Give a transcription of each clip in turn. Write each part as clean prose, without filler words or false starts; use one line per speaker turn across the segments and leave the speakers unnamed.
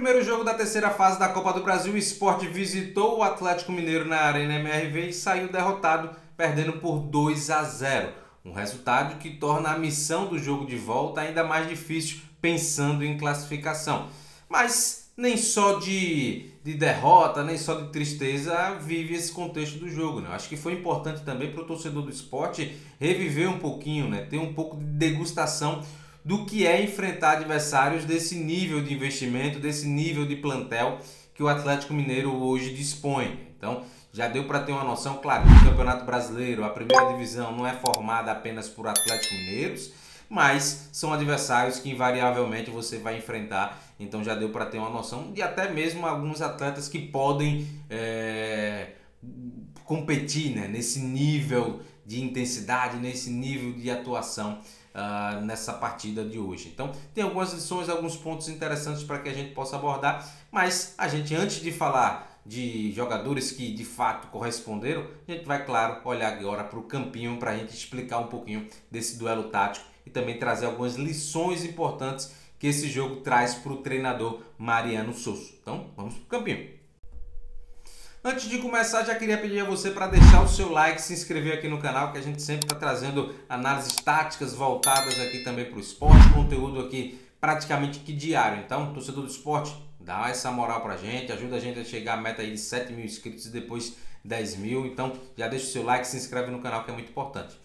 primeiro jogo da terceira fase da Copa do Brasil, o Sport visitou o Atlético Mineiro na Arena MRV e saiu derrotado, perdendo por 2-0. Um resultado que torna a missão do jogo de volta ainda mais difícil, pensando em classificação. Mas nem só de derrota, nem só de tristeza vive esse contexto do jogo, né? Acho que foi importante também para o torcedor do Sport reviver um pouquinho, né? Ter um pouco de degustação do que é enfrentar adversários desse nível de investimento, desse nível de plantel que o Atlético Mineiro hoje dispõe. Então, já deu para ter uma noção, claro, que o Campeonato Brasileiro, a primeira divisão, não é formada apenas por Atlético Mineiros, mas são adversários que invariavelmente você vai enfrentar. Então já deu para ter uma noção de até mesmo alguns atletas que podem competir, né, nesse nível de intensidade, nesse nível de atuação nessa partida de hoje. Então tem algumas lições, alguns pontos interessantes para que a gente possa abordar, mas a gente, antes de falar de jogadores que de fato corresponderam, a gente vai, claro, olhar agora para o campinho para a gente explicar um pouquinho desse duelo tático e também trazer algumas lições importantes que esse jogo traz para o treinador Mariano Sosso. Então vamos para o campinho. Antes de começar, já queria pedir a você para deixar o seu like, se inscrever aqui no canal, que a gente sempre está trazendo análises táticas voltadas aqui também para o esporte, conteúdo aqui praticamente que diário. Então, torcedor do esporte, dá essa moral pra gente, ajuda a gente a chegar à meta aí de 7 mil inscritos e depois 10 mil. Então, já deixa o seu like, se inscreve no canal, que é muito importante.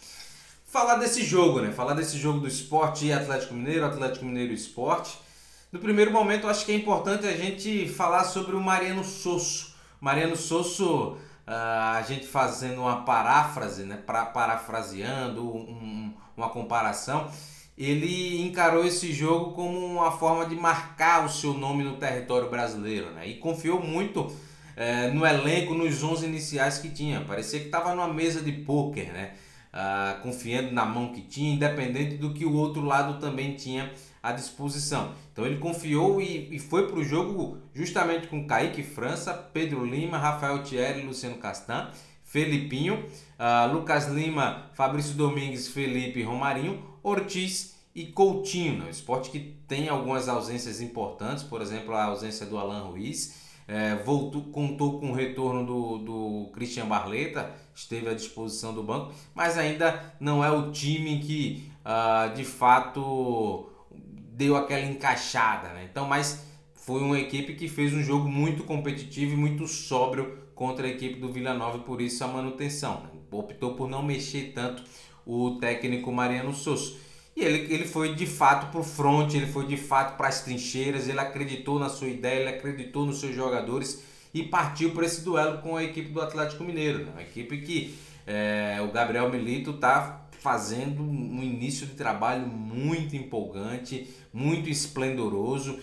Falar desse jogo, né? Falar desse jogo do Sport e Atlético Mineiro e Sport. No primeiro momento, acho que é importante a gente falar sobre o Mariano Sosso. Mariano Sosso, a gente fazendo uma paráfrase, né? Parafraseando uma comparação, ele encarou esse jogo como uma forma de marcar o seu nome no território brasileiro, né? E confiou muito no elenco, nos 11 iniciais que tinha. Parecia que estava numa mesa de pôquer, né? Confiando na mão que tinha, independente do que o outro lado também tinha à disposição. Então ele confiou e foi para o jogo justamente com Kaique França, Pedro Lima, Rafael Thierry, Luciano Castan, Felipinho, Lucas Lima, Fabrício Domingues, Felipe, Romarinho, Ortiz e Coutinho. O Sport que tem algumas ausências importantes, por exemplo, a ausência do Alan Ruiz, contou com o retorno do Christian Barleta, esteve à disposição do banco, mas ainda não é o time que de fato deu aquela encaixada, né? Então, mas foi uma equipe que fez um jogo muito competitivo e muito sóbrio contra a equipe do Vila Nova, e por isso a manutenção, né? Optou por não mexer tanto o técnico Mariano Sosso. E ele foi de fato para o front, ele foi de fato para as trincheiras, ele acreditou na sua ideia, ele acreditou nos seus jogadores e partiu para esse duelo com a equipe do Atlético Mineiro, né? Uma equipe que o Gabriel Milito está fazendo um início de trabalho muito empolgante, muito esplendoroso,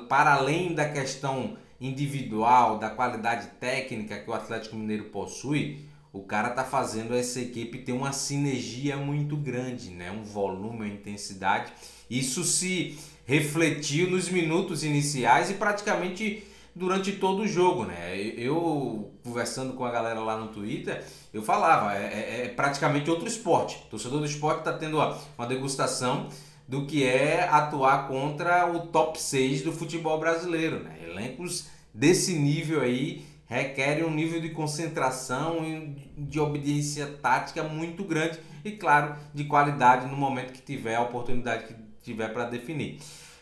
para além da questão individual, da qualidade técnica que o Atlético Mineiro possui. O cara tá fazendo essa equipe ter uma sinergia muito grande, né? Um volume, uma intensidade. Isso se refletiu nos minutos iniciais e praticamente durante todo o jogo, né? Eu conversando com a galera lá no Twitter, eu falava, é praticamente outro esporte. O torcedor do esporte está tendo uma degustação do que é atuar contra o top 6 do futebol brasileiro, né? Elencos desse nível aí requerem um nível de concentração e de obediência tática muito grande e, claro, de qualidade no momento que tiver a oportunidade que tiver para definir.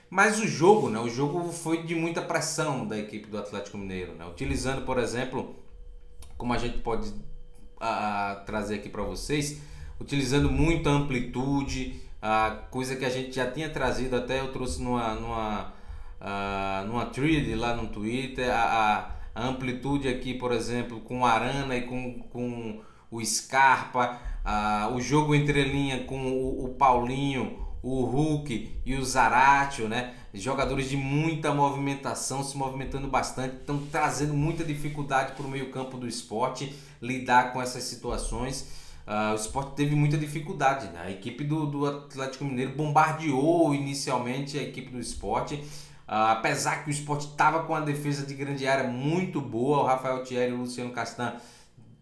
Mas o jogo, né? O jogo foi de muita pressão da equipe do Atlético Mineiro, né? Utilizando, por exemplo, como a gente pode trazer aqui para vocês, utilizando muita amplitude, coisa que a gente já tinha trazido, até eu trouxe numa thread lá no Twitter, a amplitude aqui, por exemplo, com o Arana e com o Scarpa, o jogo entre linha com o Paulinho, o Hulk e o Zaratio, né? Jogadores de muita movimentação, se movimentando bastante, estão trazendo muita dificuldade para o meio campo do Sport lidar com essas situações. O Sport teve muita dificuldade, né? A equipe do Atlético Mineiro bombardeou inicialmente a equipe do Sport, apesar que o Sport estava com a defesa de grande área muito boa, o Rafael Thierry e o Luciano Castan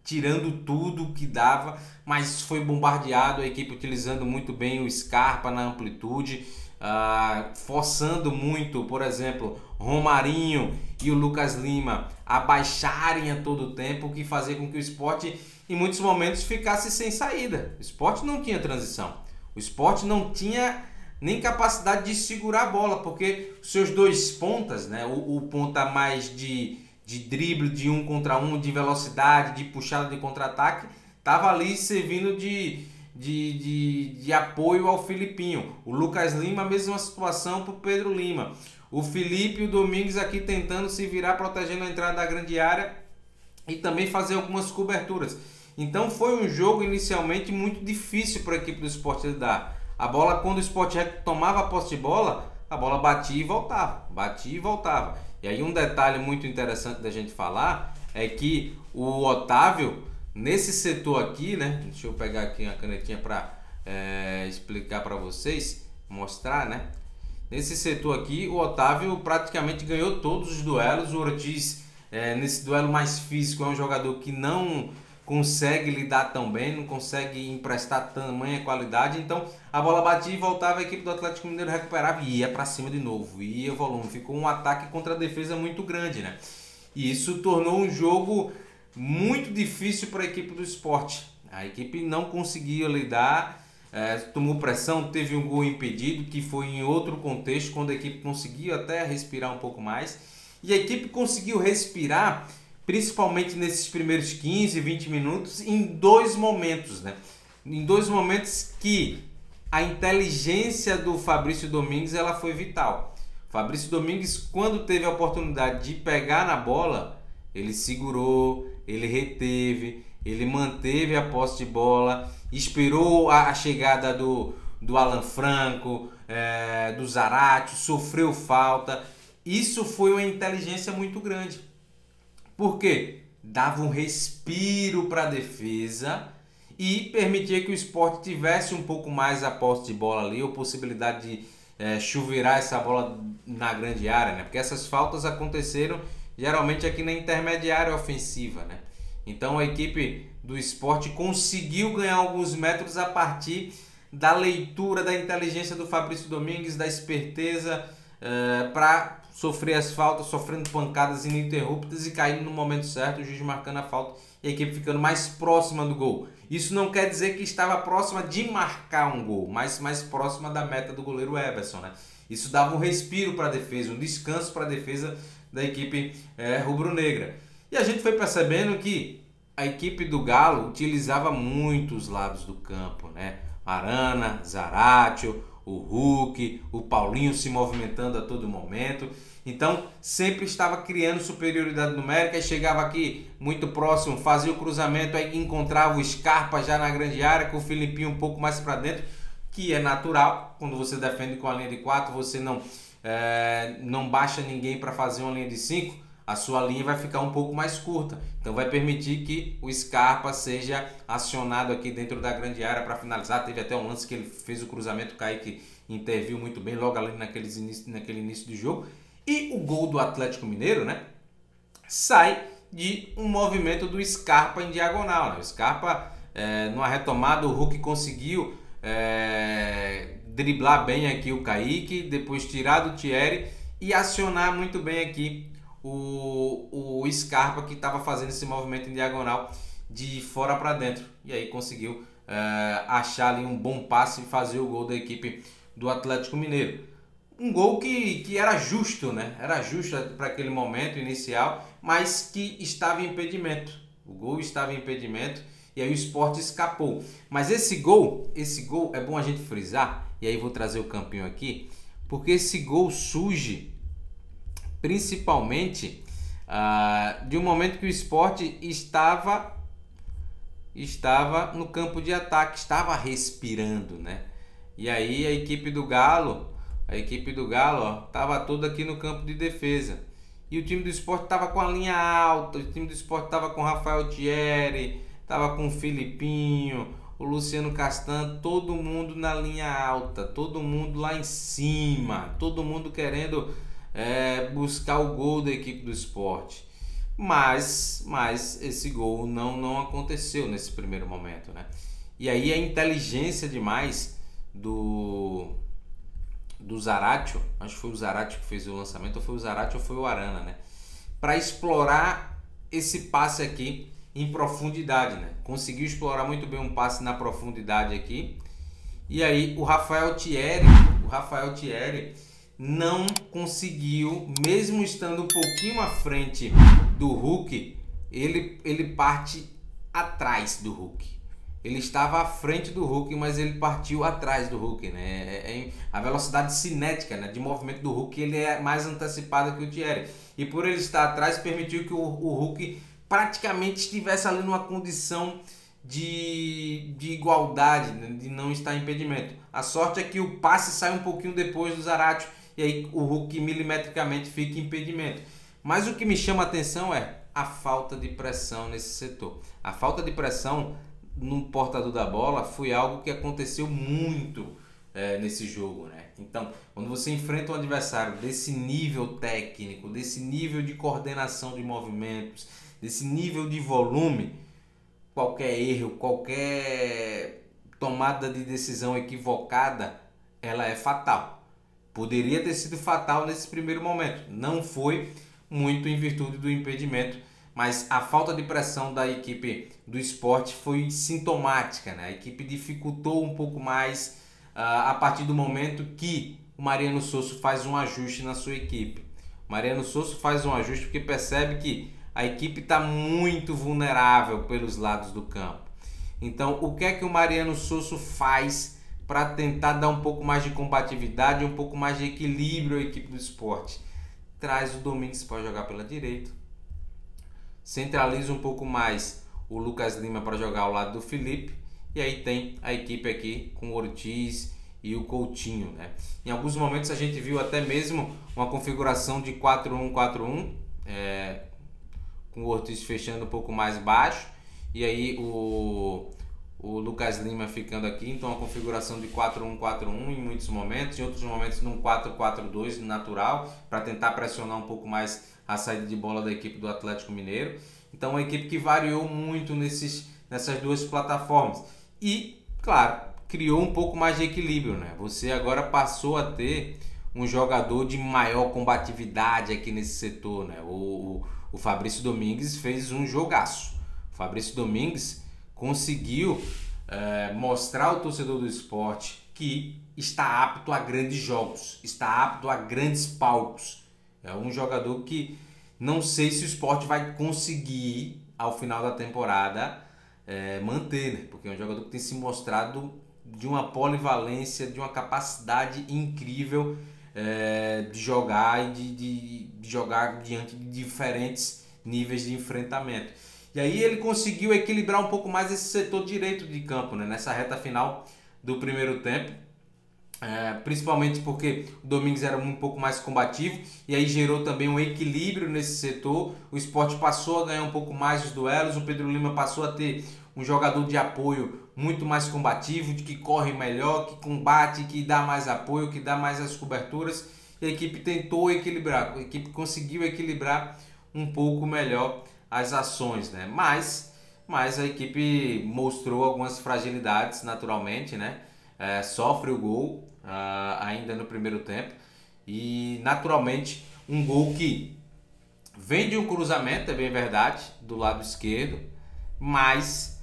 tirando tudo que dava, mas foi bombardeado, a equipe utilizando muito bem o Scarpa na amplitude, forçando muito, por exemplo, Romarinho e o Lucas Lima a baixarem a todo tempo, o que fazia com que o Sport em muitos momentos ficasse sem saída. O Sport não tinha transição, o Sport não tinha nem capacidade de segurar a bola, porque os seus dois pontas, né, o ponta mais de drible, de 1 contra 1, de velocidade, de puxada de contra-ataque, estava ali servindo de apoio ao Filipinho. O Lucas Lima, a mesma situação para o Pedro Lima. O Felipe e o Domingues aqui tentando se virar, protegendo a entrada da grande área e também fazer algumas coberturas. Então foi um jogo inicialmente muito difícil para a equipe do Sport lidar. A bola, quando o Sport tomava a posse de bola, a bola batia e voltava, batia e voltava. E aí um detalhe muito interessante da gente falar é que o Otávio, nesse setor aqui, né? Deixa eu pegar aqui uma canetinha para explicar para vocês, mostrar, né? Nesse setor aqui, o Otávio praticamente ganhou todos os duelos. O Ortiz, nesse duelo mais físico, é um jogador que não consegue lidar tão bem, não consegue emprestar tamanha qualidade. Então a bola batia e voltava, a equipe do Atlético Mineiro recuperava e ia para cima de novo, ia volume. Ficou um ataque contra a defesa muito grande, né? E isso tornou um jogo muito difícil para a equipe do Sport. A equipe não conseguia lidar, tomou pressão, teve um gol impedido, que foi em outro contexto, quando a equipe conseguiu até respirar um pouco mais. E a equipe conseguiu respirar, principalmente nesses primeiros 15, 20 minutos, em dois momentos, né? Em dois momentos que a inteligência do Fabrício Domingues ela foi vital. Fabrício Domingues, quando teve a oportunidade de pegar na bola, ele segurou, ele reteve, ele manteve a posse de bola, esperou a chegada do Alan Franco, do Zarate, sofreu falta. Isso foi uma inteligência muito grande. Por quê? Dava um respiro para a defesa e permitia que o Sport tivesse um pouco mais a posse de bola ali, ou possibilidade de chuveirar essa bola na grande área, né? Porque essas faltas aconteceram geralmente aqui na intermediária ofensiva, né? Então a equipe do Sport conseguiu ganhar alguns metros a partir da leitura, da inteligência do Fabrício Domingues, da esperteza para sofrer as faltas, sofrendo pancadas ininterruptas e caindo no momento certo, o juiz marcando a falta e a equipe ficando mais próxima do gol. Isso não quer dizer que estava próxima de marcar um gol, mas mais próxima da meta do goleiro Everson, né? Isso dava um respiro para a defesa, um descanso para a defesa da equipe rubro-negra. E a gente foi percebendo que a equipe do Galo utilizava muito os lados do campo, né? Arana, Zaratio, o Hulk, o Paulinho se movimentando a todo momento. Então sempre estava criando superioridade numérica e chegava aqui muito próximo, fazia o cruzamento, aí encontrava o Scarpa já na grande área, com o Filipinho um pouco mais para dentro, que é natural. Quando você defende com a linha de 4, você não baixa ninguém para fazer uma linha de 5, a sua linha vai ficar um pouco mais curta. Então vai permitir que o Scarpa seja acionado aqui dentro da grande área para finalizar. Teve até um lance que ele fez o cruzamento, o Kaique interviu muito bem logo ali naquele início do jogo. E o gol do Atlético Mineiro, né, sai de um movimento do Scarpa em diagonal, né? O Scarpa, numa retomada, o Hulk conseguiu driblar bem aqui o Kaique, depois tirar do Thierry e acionar muito bem aqui o Scarpa, que estava fazendo esse movimento em diagonal de fora para dentro. E aí conseguiu achar ali um bom passe e fazer o gol da equipe do Atlético Mineiro. Um gol que era justo, né? Era justo para aquele momento inicial, mas que estava em impedimento. O gol estava em impedimento e aí o Sport escapou. Mas esse gol é bom a gente frisar, e aí vou trazer o campinho aqui, porque esse gol surge principalmente de um momento que o Sport estava no campo de ataque, estava respirando, né? E aí a equipe do Galo estava toda aqui no campo de defesa. E o time do Sport estava com a linha alta, o time do Sport estava com o Rafael Thierry, estava com o Filipinho, o Luciano Castan, todo mundo na linha alta, todo mundo lá em cima, todo mundo querendo buscar o gol da equipe do Sport. Mas esse gol não aconteceu nesse primeiro momento, né? E aí a inteligência demais do do Zaratio, acho que foi o Zaratio que fez o lançamento, ou foi o Zaratio ou foi o Arana, né? Para explorar esse passe aqui em profundidade, né? Conseguiu explorar muito bem um passe na profundidade aqui. E aí o Rafael Thierry não conseguiu, mesmo estando um pouquinho à frente do Hulk, ele parte atrás do Hulk. Ele estava à frente do Hulk, mas ele partiu atrás do Hulk, né? A velocidade cinética, né, de movimento do Hulk, ele é mais antecipada que o Thierry. E por ele estar atrás, permitiu que o Hulk praticamente estivesse ali numa condição de igualdade, né, de não estar em impedimento. A sorte é que o passe sai um pouquinho depois do Zaratio, e aí o Hulk milimetricamente fica em impedimento. Mas o que me chama a atenção é a falta de pressão nesse setor. A falta de pressão no portador da bola foi algo que aconteceu muito nesse jogo, né? Então, quando você enfrenta um adversário desse nível técnico, desse nível de coordenação de movimentos, desse nível de volume, qualquer erro, qualquer tomada de decisão equivocada, ela é fatal. Poderia ter sido fatal nesse primeiro momento, não foi, muito em virtude do impedimento, mas a falta de pressão da equipe do Sport foi sintomática, né? A equipe dificultou um pouco mais a partir do momento que o Mariano Sosso faz um ajuste na sua equipe. O Mariano Sosso faz um ajuste porque percebe que a equipe está muito vulnerável pelos lados do campo. Então, o que é que o Mariano Sosso faz para tentar dar um pouco mais de combatividade, um pouco mais de equilíbrio à equipe do Sport? Traz o Domingues para jogar pela direita, centraliza um pouco mais o Lucas Lima para jogar ao lado do Felipe, e aí tem a equipe aqui com o Ortiz e o Coutinho, né? Em alguns momentos a gente viu até mesmo uma configuração de 4-1-4-1, com o Ortiz fechando um pouco mais baixo, e aí o Lucas Lima ficando aqui. Então uma configuração de 4-1-4-1 em muitos momentos, em outros momentos num 4-4-2 natural, para tentar pressionar um pouco mais a saída de bola da equipe do Atlético Mineiro. Então uma equipe que variou muito nessas duas plataformas e, claro, criou um pouco mais de equilíbrio, né? Você agora passou a ter um jogador de maior combatividade aqui nesse setor, né? O Fabrício Domingues fez um jogaço. O Fabrício Domingues conseguiu mostrar ao torcedor do Sport que está apto a grandes jogos, está apto a grandes palcos. É um jogador que não sei se o Sport vai conseguir, ao final da temporada, manter, né? Porque é um jogador que tem se mostrado de uma polivalência, de uma capacidade incrível de jogar e de jogar diante de diferentes níveis de enfrentamento. E aí ele conseguiu equilibrar um pouco mais esse setor direito de campo, né? Nessa reta final do primeiro tempo. Principalmente porque o Domingues era um pouco mais combativo e aí gerou também um equilíbrio nesse setor. O Sport passou a ganhar um pouco mais os duelos, o Pedro Lima passou a ter um jogador de apoio muito mais combativo, de que corre melhor, que combate, que dá mais apoio, que dá mais as coberturas, e a equipe tentou equilibrar, a equipe conseguiu equilibrar um pouco melhor as ações, né? Mas a equipe mostrou algumas fragilidades naturalmente, né? Sofre o gol ainda no primeiro tempo e naturalmente um gol que vem de um cruzamento, é bem verdade, do lado esquerdo, mas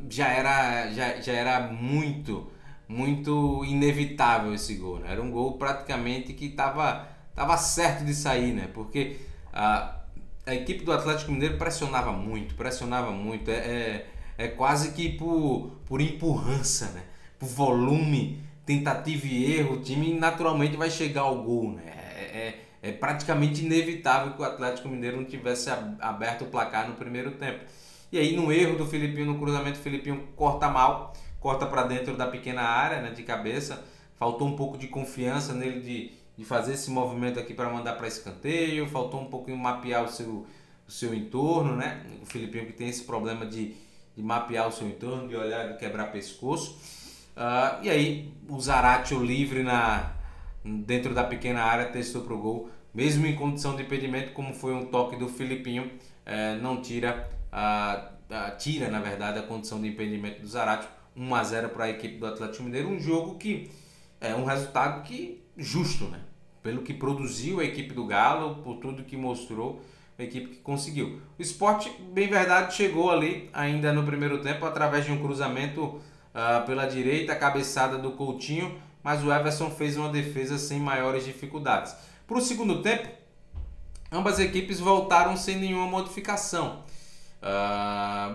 já era muito inevitável esse gol, né? Era um gol praticamente que estava certo de sair, né? Porque a equipe do Atlético Mineiro pressionava muito, é quase que por empurrança, né? Por volume, tentativa e erro, o time naturalmente vai chegar ao gol, né? É praticamente inevitável que o Atlético Mineiro não tivesse aberto o placar no primeiro tempo. E aí no erro do Filipinho, no cruzamento, o Filipinho corta mal, corta para dentro da pequena área, né, de cabeça. Faltou um pouco de confiança nele de fazer esse movimento aqui para mandar para escanteio, faltou um pouquinho mapear o seu entorno, né? O Filipinho que tem esse problema de mapear o seu entorno, de olhar, de quebrar pescoço. E aí o Zaratio livre dentro da pequena área testou para o gol, mesmo em condição de impedimento, como foi um toque do Filipinho, não tira na verdade a condição de impedimento do Zaratio. 1-0 para a equipe do Atlético Mineiro, um jogo que é um resultado que justo, né? Pelo que produziu a equipe do Galo, por tudo que mostrou, a equipe que conseguiu. O Sport, bem verdade, chegou ali ainda no primeiro tempo através de um cruzamento pela direita, a cabeçada do Coutinho, mas o Everson fez uma defesa sem maiores dificuldades. Para o segundo tempo, ambas as equipes voltaram sem nenhuma modificação,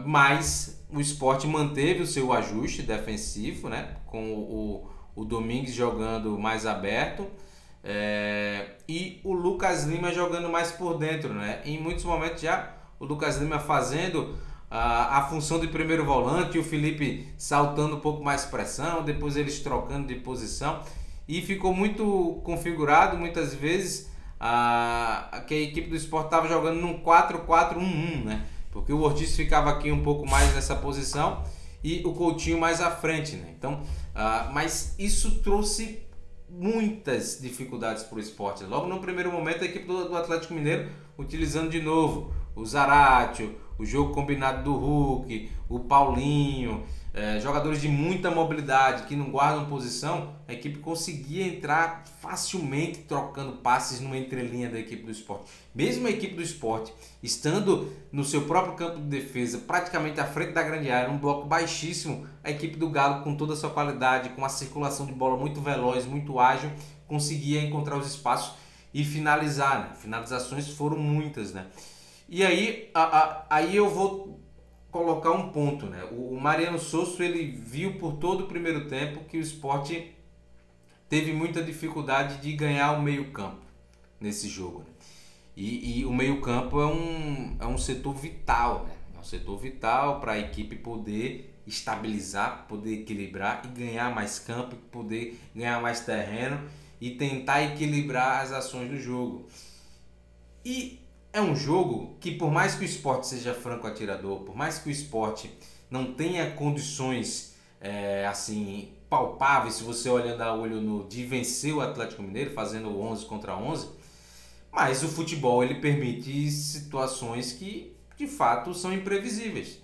mas o Sport manteve o seu ajuste defensivo, né? Com o Domingues jogando mais aberto, e o Lucas Lima jogando mais por dentro, né? Em muitos momentos já o Lucas Lima fazendo a função de primeiro volante, e o Felipe saltando um pouco mais pressão, depois eles trocando de posição, e ficou muito configurado muitas vezes que a equipe do Sport estava jogando num 4-4-1-1, né? Porque o Ortiz ficava aqui um pouco mais nessa posição e o Coutinho mais à frente, né? Então, mas isso trouxe muitas dificuldades para o Sport. Logo no primeiro momento, a equipe do Atlético Mineiro utilizando de novo o Zaratio, o jogo combinado do Hulk, o Paulinho, jogadores de muita mobilidade que não guardam posição, a equipe conseguia entrar facilmente trocando passes numa entrelinha da equipe do Sport. Mesmo a equipe do Sport estando no seu próprio campo de defesa, praticamente à frente da grande área, um bloco baixíssimo, a equipe do Galo, com toda a sua qualidade, com a circulação de bola muito veloz, muito ágil, conseguia encontrar os espaços e finalizar, né? Finalizações foram muitas, né? E aí, aí eu vou colocar um ponto, né? O Mariano Sosso, ele viu por todo o primeiro tempo que o Sport teve muita dificuldade de ganhar o meio-campo nesse jogo, né? E o meio-campo é um setor vital, né? É um setor vital para a equipe poder estabilizar, poder equilibrar e ganhar mais campo, poder ganhar mais terreno e tentar equilibrar as ações do jogo. E é um jogo que, por mais que o Sport seja franco atirador, por mais que o Sport não tenha condições assim palpáveis, se você olhando a olho nu, de vencer o Atlético Mineiro fazendo 11 contra 11, mas o futebol ele permite situações que de fato são imprevisíveis.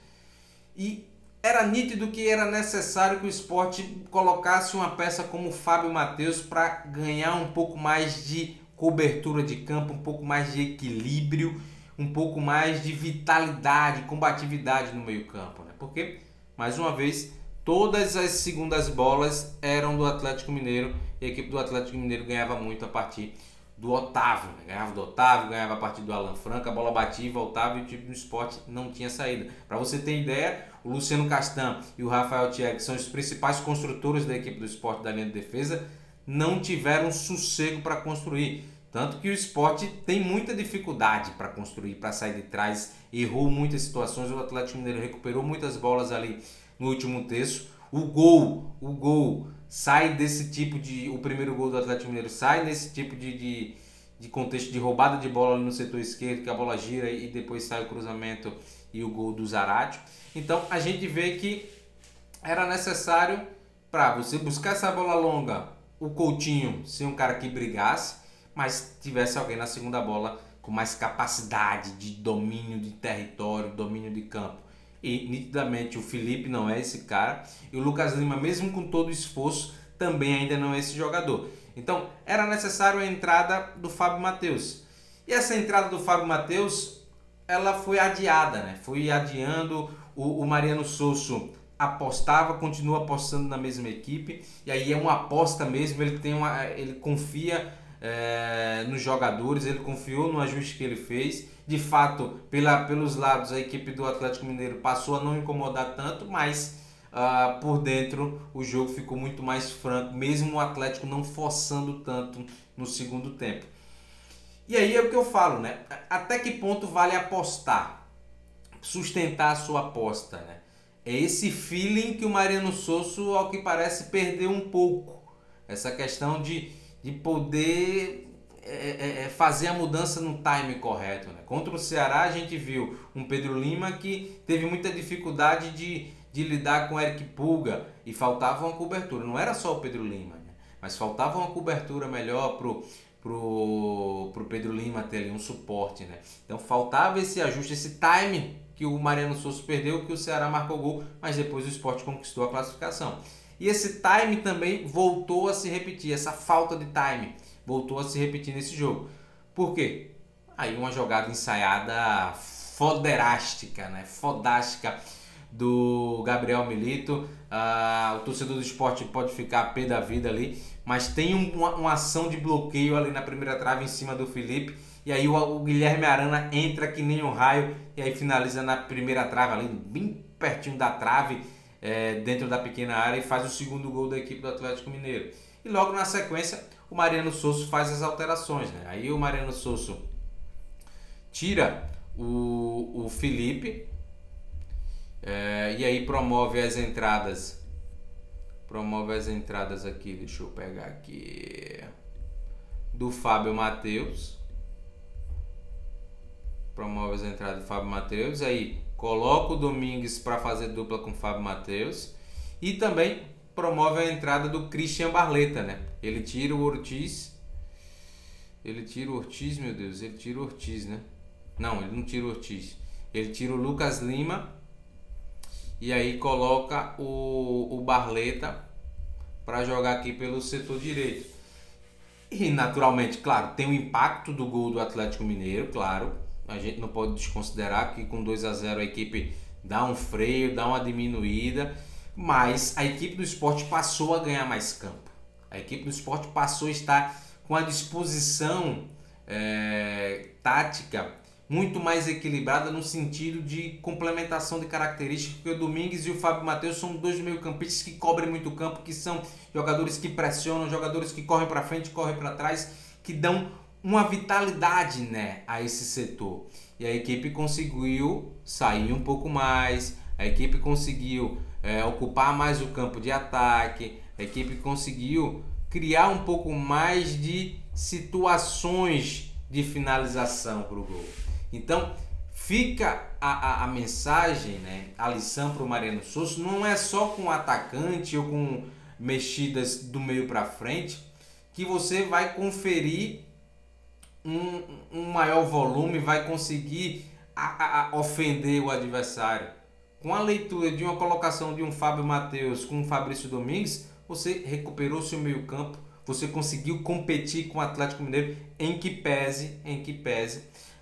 E era nítido que era necessário que o Sport colocasse uma peça como o Fábio Matheus para ganhar um pouco mais de cobertura de campo, um pouco mais de equilíbrio, um pouco mais de vitalidade, combatividade no meio-campo, né? Porque, mais uma vez, todas as segundas bolas eram do Atlético Mineiro e a equipe do Atlético Mineiro ganhava muito a partir do Otávio, né? Ganhava do Otávio, ganhava a partir do Alan Franco, a bola batia e voltava e o time do Sport não tinha saída. Para você ter ideia, o Luciano Castan e o Rafael Thierry, que são os principais construtores da equipe do Sport da linha de defesa, não tiveram sossego para construir. Tanto que o Sport tem muita dificuldade para construir, para sair de trás, errou muitas situações, o Atlético Mineiro recuperou muitas bolas ali no último terço. O gol sai desse tipo de... O primeiro gol do Atlético Mineiro sai nesse tipo de contexto de roubada de bola no setor esquerdo, que a bola gira e depois sai o cruzamento e o gol do Zaratio. Então a gente vê que era necessário, para você buscar essa bola longa, o Coutinho ser um cara que brigasse, mas tivesse alguém na segunda bola com mais capacidade de domínio de território, domínio de campo. E nitidamente o Felipe não é esse cara, e o Lucas Lima, mesmo com todo o esforço, também ainda não é esse jogador. Então era necessário a entrada do Fábio Matheus. E essa entrada do Fábio Matheus, ela foi adiada, né? Foi adiando. O Mariano Sosso apostava, continua apostando na mesma equipe, e aí é uma aposta mesmo, ele confia nos jogadores, ele confiou no ajuste que ele fez. De fato, pelos lados, a equipe do Atlético Mineiro passou a não incomodar tanto, mas por dentro o jogo ficou muito mais franco, mesmo o Atlético não forçando tanto no segundo tempo. E aí é o que eu falo, né? Até que ponto vale apostar, sustentar a sua aposta, né? É esse feeling que o Mariano Sosso, ao que parece, perdeu um pouco. Essa questão de poder fazer a mudança no time correto, né? Contra o Ceará a gente viu um Pedro Lima que teve muita dificuldade de lidar com o Eric Pulga e faltava uma cobertura. Não era só o Pedro Lima, né? Mas faltava uma cobertura melhor pro Pedro Lima ter ali um suporte, né? Então faltava esse ajuste, esse time que o Mariano Sosso perdeu, que o Ceará marcou gol, mas depois o Sport conquistou a classificação. E esse time também voltou a se repetir, essa falta de time voltou a se repetir nesse jogo. Por quê? Aí uma jogada ensaiada foderástica, né? Fodástica do Gabriel Milito. O torcedor do Sport pode ficar a pé da vida ali, mas tem uma ação de bloqueio ali na primeira trave em cima do Felipe, e aí o Guilherme Arana entra que nem um raio e aí finaliza na primeira trave ali, bem pertinho da trave, dentro da pequena área, e faz o segundo gol da equipe do Atlético Mineiro. E logo na sequência o Mariano Sosso faz as alterações, né? Aí o Mariano Sosso tira o Felipe, e aí promove as entradas aqui, deixa eu pegar aqui, do Fábio Matheus. Promove as entradas do Fábio Matheus, aí coloca o Domingues para fazer dupla com o Fábio Matheus, e também promove a entrada do Christian Barleta, né? Ele tira o Ortiz, meu Deus, ele tira o Ortiz, né? Não, ele não tira o Ortiz, ele tira o Lucas Lima, e aí coloca o Barleta para jogar aqui pelo setor direito. E naturalmente, claro, tem o impacto do gol do Atlético Mineiro, claro, a gente não pode desconsiderar que com 2-0 a equipe dá um freio, dá uma diminuída, mas a equipe do Sport passou a ganhar mais campo. A equipe do Sport passou a estar com a disposição tática muito mais equilibrada no sentido de complementação de características, porque o Domingues e o Fábio Matheus são dois meio-campistas que cobrem muito campo, que são jogadores que pressionam, jogadores que correm para frente, correm para trás, que dão uma vitalidade, né, a esse setor. E a equipe conseguiu sair um pouco mais, a equipe conseguiu ocupar mais o campo de ataque, a equipe conseguiu criar um pouco mais de situações de finalização para o gol. Então fica a mensagem, né, a lição para o Mariano Sosso, não é só com o atacante ou com mexidas do meio para frente que você vai conferir um maior volume, vai conseguir ofender o adversário. Com a leitura de uma colocação de um Fábio Matheus com um Fabrício Domingues, você recuperou seu meio campo, você conseguiu competir com o Atlético Mineiro, em que pese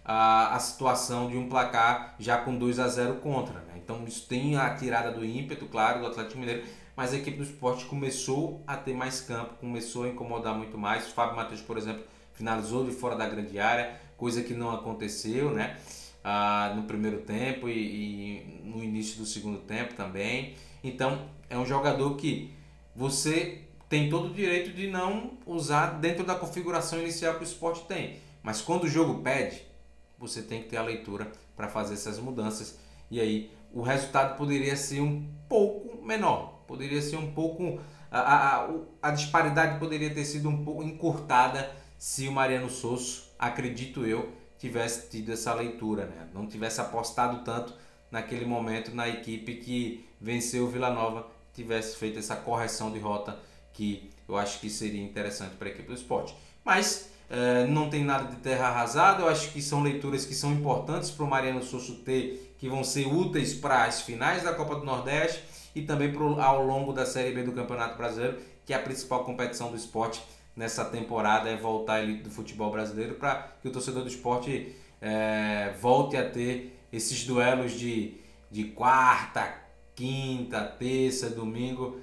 a situação de um placar já com 2-0 contra, né? Então isso tem a tirada do ímpeto, claro, do Atlético Mineiro, mas a equipe do Sport começou a ter mais campo, começou a incomodar muito mais. O Fábio Matheus, por exemplo, finalizou de fora da grande área, coisa que não aconteceu, né? No primeiro tempo e no início do segundo tempo também. Então é um jogador que você tem todo o direito de não usar dentro da configuração inicial que o Sport tem, mas quando o jogo pede, você tem que ter a leitura para fazer essas mudanças, e aí o resultado poderia ser um pouco menor, poderia ser um pouco, a disparidade poderia ter sido um pouco encurtada se o Mariano Sosso, acredito eu, tivesse tido essa leitura, né? Não tivesse apostado tanto naquele momento na equipe que venceu o Vila Nova, tivesse feito essa correção de rota que eu acho que seria interessante para a equipe do Sport. Mas não tem nada de terra arrasada, eu acho que são leituras que são importantes para o Mariano Sosso ter, que vão ser úteis para as finais da Copa do Nordeste e também ao longo da Série B do Campeonato Brasileiro, que é a principal competição do Sport nessa temporada, é voltar à elite do futebol brasileiro, para que o torcedor do Sport volte a ter esses duelos de quarta, quinta, terça, domingo,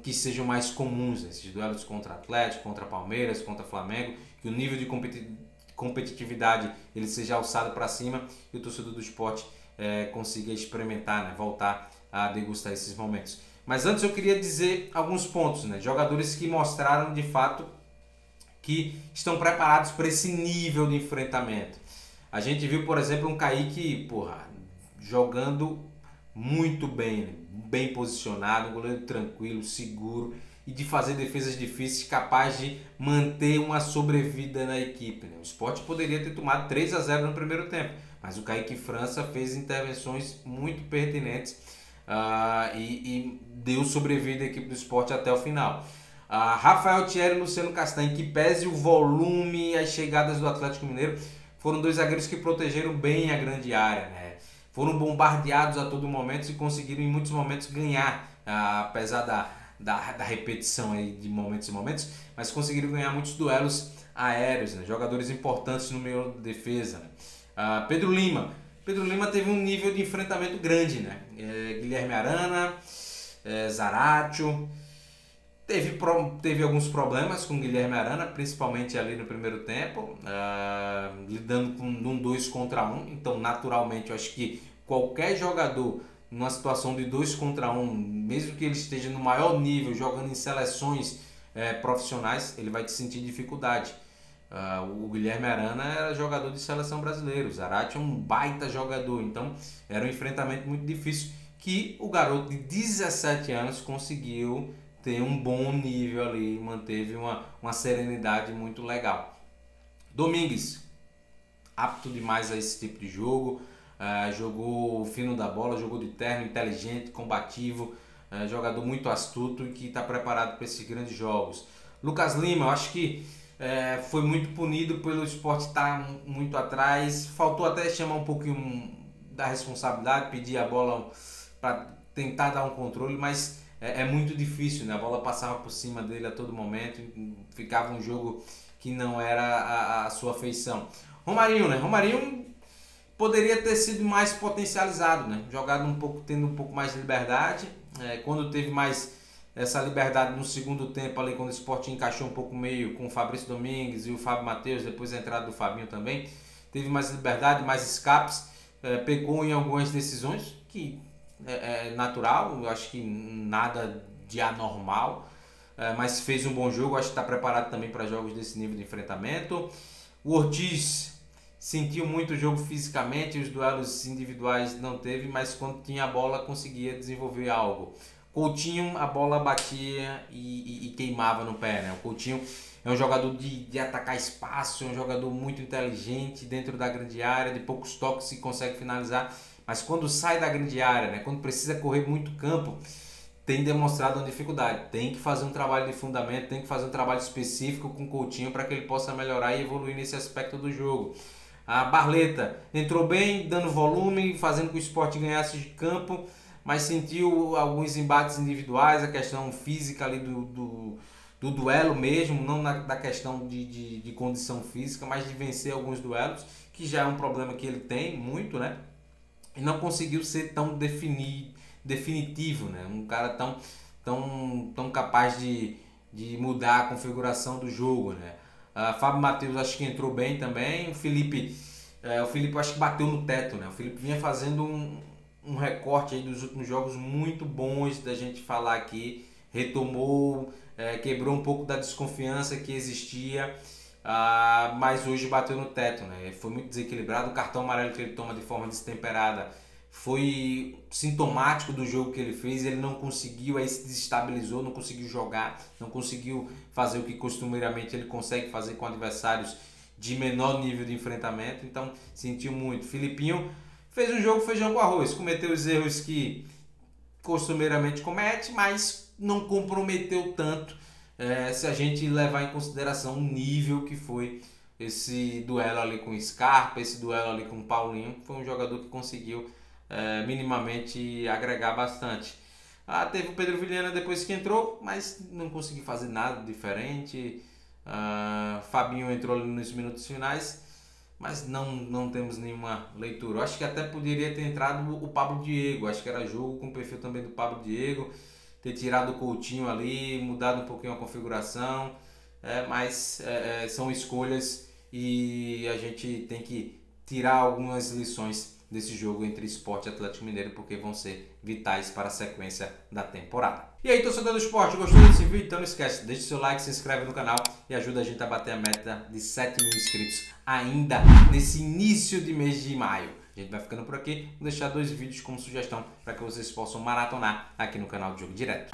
que sejam mais comuns, esses duelos contra Atlético, contra Palmeiras, contra Flamengo, que o nível de competitividade ele seja alçado para cima e o torcedor do Sport consiga experimentar, né, voltar a degustar esses momentos. Mas antes eu queria dizer alguns pontos, né, jogadores que mostraram de fato que estão preparados para esse nível de enfrentamento. A gente viu, por exemplo, um Kaique, jogando muito bem, né? Bem posicionado, um goleiro tranquilo, seguro e de fazer defesas difíceis, capaz de manter uma sobrevida na equipe, né? O Sport poderia ter tomado 3-0 no primeiro tempo, mas o Kaique França fez intervenções muito pertinentes e deu sobrevida à equipe do Sport até o final. Rafael Thierry e Luciano Castanho, que pese o volume e as chegadas do Atlético Mineiro, foram dois zagueiros que protegeram bem a grande área, né? Foram bombardeados a todo momento e conseguiram em muitos momentos ganhar apesar da repetição aí de momentos e momentos, mas conseguiram ganhar muitos duelos aéreos, né? Jogadores importantes no meio da defesa, né? Pedro Lima teve um nível de enfrentamento grande, né? Guilherme Arana, Zaratio, teve alguns problemas com Guilherme Arana, principalmente ali no primeiro tempo, lidando com um 2 contra 1, então naturalmente eu acho que qualquer jogador numa situação de 2 contra 1, mesmo que ele esteja no maior nível, jogando em seleções profissionais, ele vai sentir dificuldade. O Guilherme Arana era jogador de seleção brasileira, o Zarate é um baita jogador, então era um enfrentamento muito difícil que o garoto de 17 anos conseguiu ter um bom nível ali, manteve uma serenidade muito legal. Domingues, apto demais a esse tipo de jogo, jogou fino da bola, jogou de terno, inteligente, combativo, jogador muito astuto e que está preparado para esses grandes jogos. Lucas Lima, eu acho que foi muito punido pelo Sport estar muito atrás, faltou até chamar um pouquinho da responsabilidade, pedir a bola para tentar dar um controle, mas é muito difícil, né? A bola passava por cima dele a todo momento, ficava um jogo que não era a sua feição. Romarinho, né? Romarinho poderia ter sido mais potencializado, né? Jogado tendo um pouco mais de liberdade, quando teve mais essa liberdade no segundo tempo ali, quando o Sport encaixou um pouco meio com o Fabrício Domingues e o Fábio Matheus, depois a entrada do Fabinho também, teve mais liberdade, mais escapes, pecou em algumas decisões que é natural, eu acho que nada de anormal, mas fez um bom jogo, acho que está preparado também para jogos desse nível de enfrentamento. O Ortiz sentiu muito o jogo fisicamente, os duelos individuais não teve, mas quando tinha a bola conseguia desenvolver algo. Coutinho, a bola batia e queimava no pé, né? O Coutinho é um jogador de atacar espaço, é um jogador muito inteligente dentro da grande área, de poucos toques se consegue finalizar, mas quando sai da grande área, né? Quando precisa correr muito campo, tem demonstrado uma dificuldade. Tem que fazer um trabalho de fundamento, tem que fazer um trabalho específico com o Coutinho para que ele possa melhorar e evoluir nesse aspecto do jogo. A Barleta entrou bem, dando volume, fazendo com que o Sport ganhasse de campo, mas sentiu alguns embates individuais, a questão física ali do duelo mesmo, não da questão de condição física, mas de vencer alguns duelos, que já é um problema que ele tem muito, né? E não conseguiu ser tão definitivo, né? Um cara tão capaz de mudar a configuração do jogo, né? Fábio Matheus acho que entrou bem também. O Felipe acho que bateu no teto, né? O Felipe vinha fazendo um recorte aí dos últimos jogos muito bons da gente falar aqui, retomou, quebrou um pouco da desconfiança que existia, mas hoje bateu no teto, né? Foi muito desequilibrado, o cartão amarelo que ele toma de forma destemperada foi sintomático do jogo que ele fez, ele não conseguiu, aí se desestabilizou, não conseguiu jogar, não conseguiu fazer o que costumeiramente ele consegue fazer com adversários de menor nível de enfrentamento, então sentiu muito. Filipinho fez um jogo feijão com arroz, cometeu os erros que costumeiramente comete, mas não comprometeu tanto se a gente levar em consideração o nível que foi esse duelo ali com o Scarpa, esse duelo ali com o Paulinho. Foi um jogador que conseguiu minimamente agregar bastante. Teve o Pedro Vilhena depois que entrou, mas não conseguiu fazer nada diferente. Fabinho entrou ali nos minutos finais, mas não temos nenhuma leitura. Eu acho que até poderia ter entrado o Pablo Diego, acho que era jogo com o perfil também do Pablo Diego, ter tirado o Coutinho ali, mudado um pouquinho a configuração, mas são escolhas e a gente tem que tirar algumas lições desse jogo entre Sport e Atlético Mineiro, porque vão ser vitais para a sequência da temporada. E aí, torcedor do Sport, gostou desse vídeo? Então não esquece, deixa o seu like, se inscreve no canal e ajuda a gente a bater a meta de 7 mil inscritos ainda nesse início de mês de maio. A gente vai ficando por aqui, vou deixar 2 vídeos como sugestão para que vocês possam maratonar aqui no canal de Jogo Direto.